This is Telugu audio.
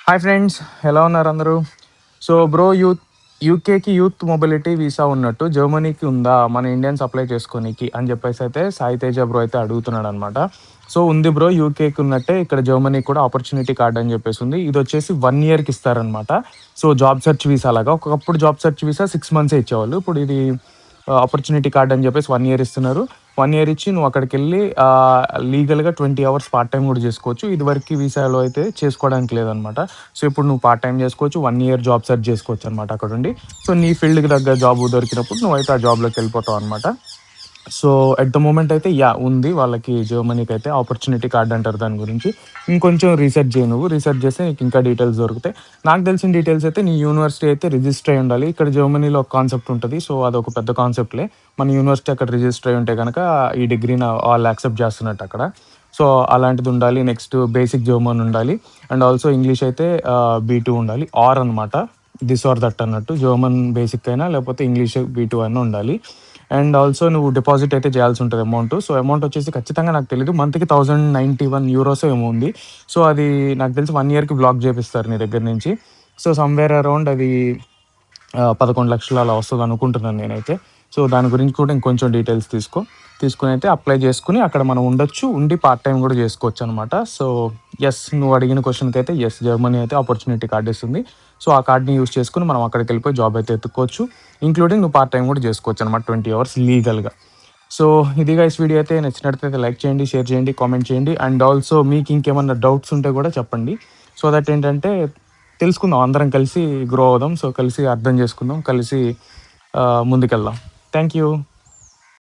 హాయ్ ఫ్రెండ్స్, ఎలా ఉన్నారు అందరూ? సో బ్రో, యూకేకి యూత్ మొబిలిటీ వీసా ఉన్నట్టు జర్మనీకి ఉందా మన ఇండియన్స్ అప్లై చేసుకోనీకి అని చెప్పేసి అయితే సాయి తేజ బ్రో అయితే అడుగుతున్నాడు అనమాట. సో ఉంది బ్రో, యూకేకి ఉన్నట్టే ఇక్కడ జర్మనీకి కూడా ఆపర్చునిటీ కార్డ్ అని చెప్పేసి ఉంది. ఇది వచ్చేసి 1 ఇయర్కి ఇస్తారనమాట. సో జాబ్ సెర్చ్ వీసా లాగా. ఒకప్పుడు జాబ్ సెర్చ్ వీసా 6 మంత్సే ఇచ్చేవాళ్ళు. ఇప్పుడు ఇది ఆపర్చునిటీ కార్డ్ అని చెప్పేసి 1 ఇయర్ ఇస్తున్నారు. 1 ఇయర్ ఇచ్చి నువ్వు అక్కడికెళ్ళి లీగల్‌గా 20 అవర్స్ పార్ట్ టైమ్ గూడా జేసుకోవచ్చు. ఇదివరకి వీసాలో అయితే చేసుకోవడానికి లేదనమాట. సో ఇప్పుడు నువ్వు పార్ట్ టైమ్ జేసుకోవచ్చు. 1 ఇయర్ జాబ్ సెర్చ్ జేసుకోవచ్చనమాట అక్కడుండి. సో నీ ఫీల్డ్‌కి తగ్గ జాబ్ దొరికినప్పుడు నువ్వైతే ఆ జాబ్‌లోకెళ్ళిపోతావనమాట. సో ఎట్ ద మూమెంట్ అయితే ఉంది వాళ్ళకి జర్మనీకైతే ఆపర్చునిటీ కార్డ్ అంటారు దాని గురించి. ఇంకొంచెం రీసెర్చ్ చేయి నువ్వు. రీసెర్చ్ చేస్తే నీకు ఇంకా డీటెయిల్స్ దొరుకుతాయి. నాకు తెలిసిన డీటెయిల్స్ అయితే నీ యూనివర్సిటీ అయితే రిజిస్టర్ అయ్యి ఉండాలి. ఇక్కడ జర్మనీలో ఒక కాన్సెప్ట్ ఉంటది. సో అదొక పెద్ద కాన్సెప్ట్‌లే. మన యూనివర్సిటీ అక్కడ రిజిస్టర్ అయ్యి ఉంటే గనక ఈ డిగ్రీని వాళ్ళు యాక్సెప్ట్ చేస్తున్నట్టు అక్కడ. సో అలాంటిది ఉండాలి. నెక్స్ట్ బేసిక్ జర్మన్ ఉండాలి. అండ్ ఆల్సో ఇంగ్లీష్ అయితే B2 ఉండాలి. ఆర్ అనమాట. దిస్ ఆర్ దట్ అన్నట్టు. జర్మన్ బేసిక్ అయినా లేకపోతే ఇంగ్లీష్ B2 అయినా ఉండాలి. అండ్ ఆల్సో నువ్వు డిపాజిట్ అయితే చేయాల్సి ఉంటుంది అమౌంట్. సో అమౌంట్ వచ్చేసి ఖచ్చితంగా నాకు తెలీదు. మంత్‌కి 1091 యూరోసో ఏమో ఉంది. సో అది నాకు తెలిసి 1 ఇయర్‌కి బ్లాక్ చేపిస్తారు నీ దగ్గర నుంచి. సో సమ్‌వేర్ అరౌండ్ అది 11,00,000 అలా వస్తదనుకుంటున్నాను నేనైతే. సో దాని గురించి కూడా ఇంకొంచెం డీటెయిల్స్ తీసుకొని అయితే అప్లై చేసుకొని అక్కడ మనం ఉండొచ్చు. ఉండి పార్ట్ టైమ్ కూడా చేసుకోవచ్చనమాట. సో నువ్వు అడిగిన క్వెషన్‌కైతే జర్మనీ అయితే ఆపర్చునిటీ కార్డ్ ఇస్తుంది. సో ఆ కార్డ్‌ని యూజ్ చేసుకొని మనం అక్కడికెళ్ళిపోయి జాబ్ అయితే ఎతుక్కోవచ్చు. ఇంక్లూడింగ్ నువ్వు పార్ట్ టైమ్ కూడా చేసుకోవచ్చనమాట 20 అవర్స్ లీగల్‌గా. సో ఇది గైస్, వీడియో అయితే నచ్చినట్లయితే లైక్ చేయండి, షేర్ చేయండి, కామెంట్ చేయండి. అండ్ ఆల్సో మీకు ఇంకేమన్నా డౌట్స్ ఉంటే కూడా చెప్పండి. సో దట్ ఏంటంటే తెలుసుకుందాం, అందరం కలిసి గ్రో అవుదాం. సో కలిసి అర్థం చేసుకుందాం, కలిసి ముందుకెళ్దాం. Thank you.